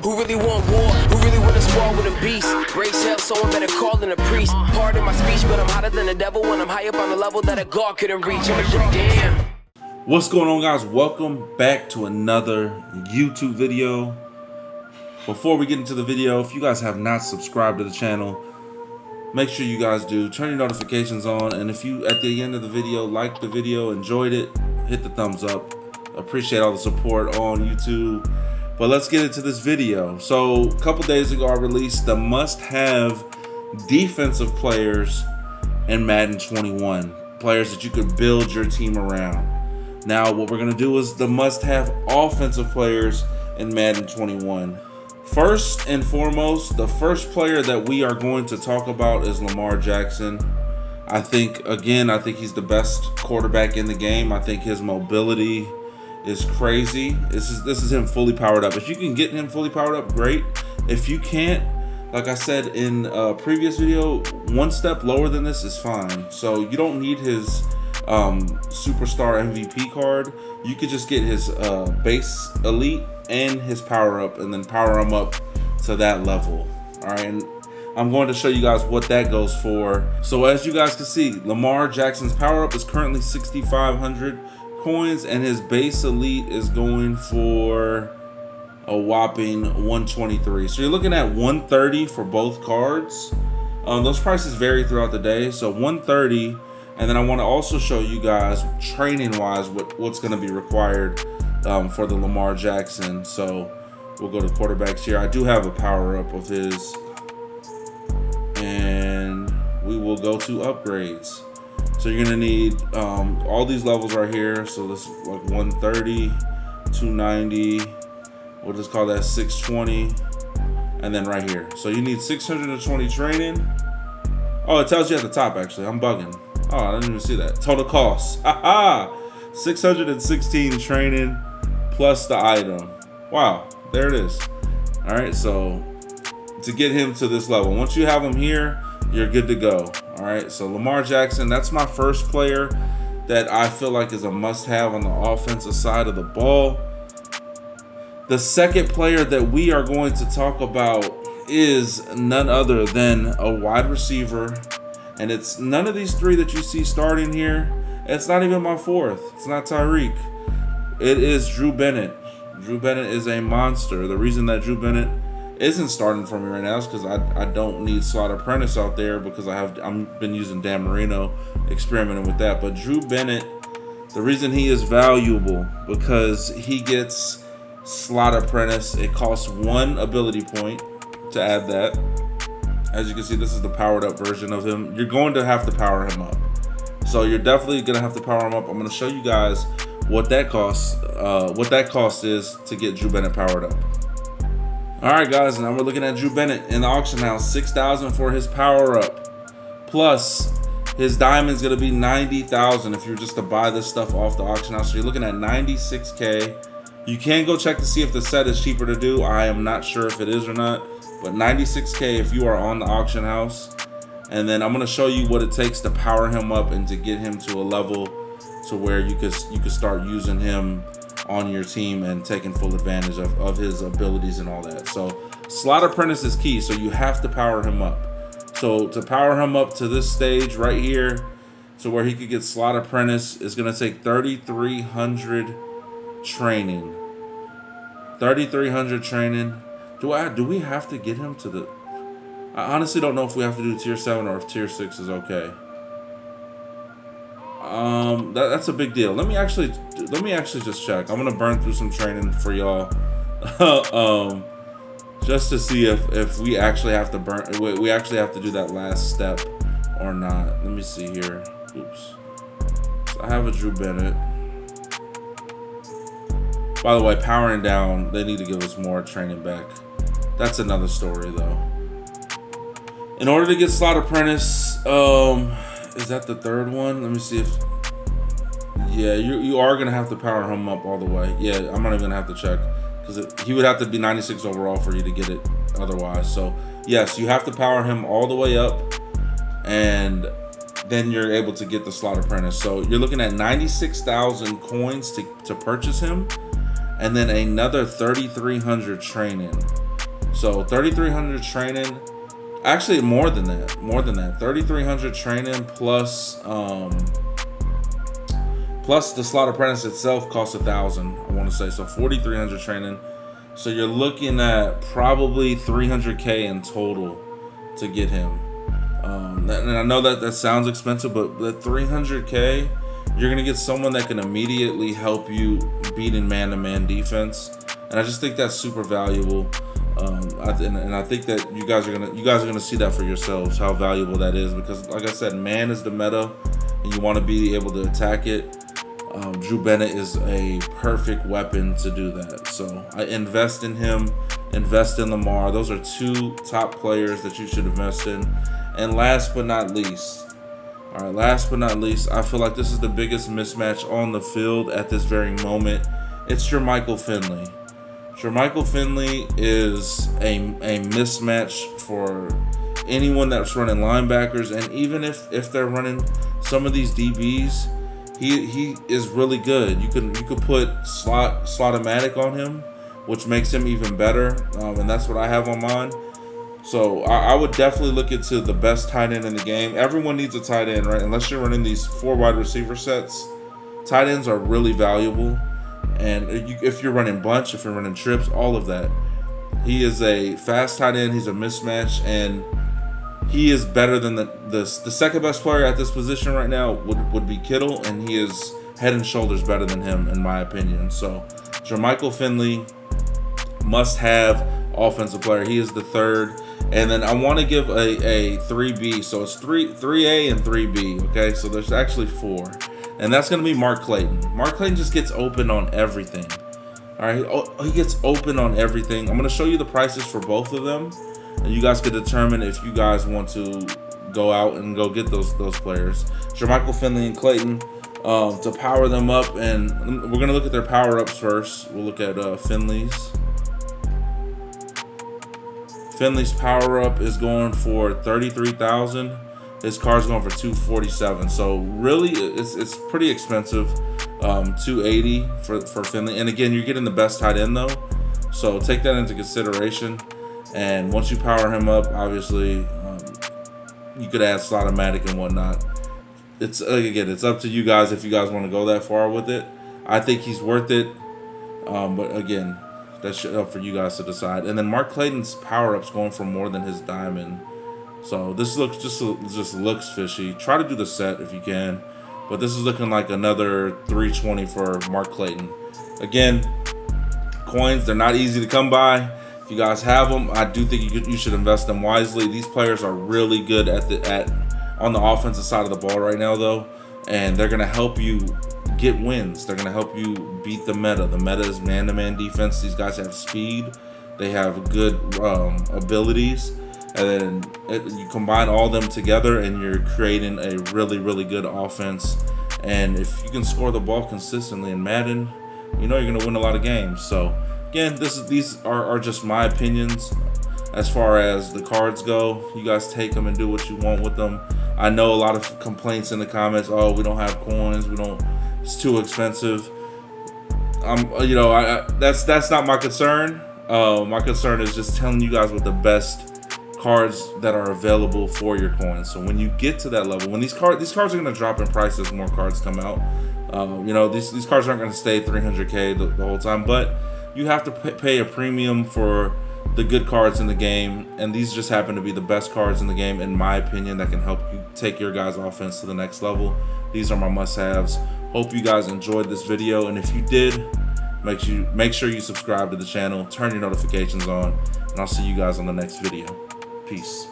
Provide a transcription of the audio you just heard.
Who really want war? Who really want to spar with a beast? Race hell, someone better call in a priest. Pardon my speech, but I'm hotter than the devil when I'm high up on the level that a god couldn't reach. I'm a damn. What's going on, guys? Welcome back to another YouTube video. Before we get into the video, if you guys have not subscribed to the channel, make sure you guys do. Turn your notifications on, and if you at the end of the video like the video, enjoyed it, hit the thumbs up. Appreciate all the support on YouTube. But let's get into this video. So a couple days ago I released the must-have defensive players in Madden 21, players that you could build your team around. Now what we're going to do is the must-have offensive players in Madden 21. First and foremost, the first player that we are going to talk about is Lamar Jackson. I think he's the best quarterback in the game. I think his mobility is crazy. This is him fully powered up. If you can get him fully powered up, great. If you can't, like I said in a previous video, one step lower than this is fine. So you don't need his superstar MVP card. You could just get his base elite and his power up, and then power him up to that level. All right, and I'm going to show you guys what that goes for. So as you guys can see, Lamar Jackson's power up is currently 6,500 coins, and his base elite is going for a whopping 123. So you're looking at 130 for both cards. Those prices vary throughout the day, so 130. And then I want to also show you guys training wise what's going to be required for the Lamar Jackson. So we'll go to quarterbacks here. I do have a power up of his, and we will go to upgrades. So you're gonna need all these levels right here. So this is like 130, 290, we'll just call that 620, and then right here. So you need 620 training. Oh, it tells you at the top actually. I'm bugging. Oh, I didn't even see that. Total cost. Haha! 616 training plus the item. Wow, there it is. All right, so to get him to this level, once you have him here, you're good to go. All right, so Lamar Jackson, that's my first player that I feel like is a must-have on the offensive side of the ball. The second player that we are going to talk about is none other than a wide receiver, and it's none of these three that you see starting here. It's not even my fourth. It's not Tyreek. It is Drew Bennett. Drew Bennett is a monster. The reason that Drew Bennett isn't starting for me right now is because I don't need slot Apprentice out there, because I've been using Dan Marino, experimenting with that. But Drew Bennett, the reason he is valuable, because he gets slot Apprentice. It costs 1 ability point to add that. As you can see, this is the powered up version of him. You're going to have to power him up. So you're definitely gonna have to power him up. I'm gonna show you guys what that costs, is to get Drew Bennett powered up. All right, guys, now we're looking at Drew Bennett in the auction house. 6,000 for his power up, plus his diamond's gonna be 90,000 if you're just to buy this stuff off the auction house. So you're looking at 96K. You can go check to see if the set is cheaper to do. I am not sure if it is or not, but 96K if you are on the auction house. And then I'm gonna show you what it takes to power him up and to get him to a level to where you could start using him on your team and taking full advantage of his abilities and all that. So slot Apprentice is key, so you have to power him up. So to power him up to this stage right here, to where he could get slot Apprentice, is gonna take 3,300 training. 3,300 training. Do we have to get him to the... I honestly don't know if we have to do tier 7 or if tier 6 is okay. That's a big deal. Let me actually just check. I'm gonna burn through some training for y'all, just to see if we actually have to we actually have to do that last step or not. Let me see here. Oops. So I have a Drew Bennett. By the way, powering down, they need to give us more training back. That's another story though. In order to get slot Apprentice, is that the third one? Let me see if... Yeah, you are going to have to power him up all the way. Yeah, I'm not even going to have to check, because he would have to be 96 overall for you to get it otherwise. So, yes, you have to power him all the way up, and then you're able to get the slot Apprentice. So you're looking at 96,000 coins to purchase him, and then another 3,300 training. So 3,300 training. Actually, more than that. 3,300 training plus plus the slot apprentice itself costs 1,000. I want to say so. 4,300 training. So you're looking at probably 300K in total to get him. And I know that sounds expensive, but the 300K, you're gonna get someone that can immediately help you beat in man-to-man defense, and I just think that's super valuable. And I think that you guys are gonna see that for yourselves, how valuable that is, because like I said, man is the meta, and you want to be able to attack it. Drew Bennett is a perfect weapon to do that. So I invest in him, invest in Lamar. Those are 2 top players that you should invest in. And last but not least, I feel like this is the biggest mismatch on the field at this very moment. It's Jermichael Finley. Jermichael Finley is a mismatch for anyone that's running linebackers, and even if they're running some of these DBs, he is really good. You could put slot-o-matic on him, which makes him even better, and that's what I have on mine. So I would definitely look into the best tight end in the game. Everyone needs a tight end, right? Unless you're running these 4 wide receiver sets, tight ends are really valuable. And if you're running bunch, if you're running trips, all of that. He is a fast tight end. He's a mismatch, and he is better than the second best player at this position right now would be Kittle, and he is head and shoulders better than him in my opinion. So Jermichael Finley, must have offensive player. He is the 3rd. And then I want to give a 3B. So it's 3A and 3B. Okay, so there's actually 4. And that's going to be Mark Clayton. Mark Clayton just gets open on everything. All right, he gets open on everything. I'm going to show you the prices for both of them, and you guys can determine if you guys want to go out and go get those players. Jermichael Finley and Clayton, to power them up. And we're going to look at their power-ups first. We'll look at Finley's. Finley's power up is going for 33,000. His car's going for 247. So really, it's pretty expensive. 280 for Finley. And again, you're getting the best tight end though, so take that into consideration. And once you power him up, obviously, you could add slot-o-matic and whatnot. It's up to you guys if you guys want to go that far with it. I think he's worth it. But again, that's up for you guys to decide. And then Mark Clayton's power-up's going for more than his diamond. So this looks just looks fishy. Try to do the set if you can. But this is looking like another 320 for Mark Clayton. Again, coins, they're not easy to come by. If you guys have them, I do think you should invest them wisely. These players are really good on the offensive side of the ball right now, though. And they're going to help you get wins. They're going to help you beat the meta. The meta is man-to-man defense. These guys have speed. They have good abilities. And then you combine all of them together and you're creating a really, really good offense. And if you can score the ball consistently in Madden, you know you're going to win a lot of games. So, again, these are just my opinions as far as the cards go. You guys take them and do what you want with them. I know a lot of complaints in the comments. Oh, we don't have coins. It's too expensive. That's not my concern. My concern is just telling you guys what the best cards that are available for your coins. So when you get to that level, when these cards are going to drop in price as more cards come out. These cards aren't going to stay 300K the whole time, but you have to pay a premium for the good cards in the game, and these just happen to be the best cards in the game, in my opinion, that can help you take your guys' offense to the next level. These are my must-haves. Hope you guys enjoyed this video, and if you did, make sure you subscribe to the channel, turn your notifications on, and I'll see you guys on the next video. Peace.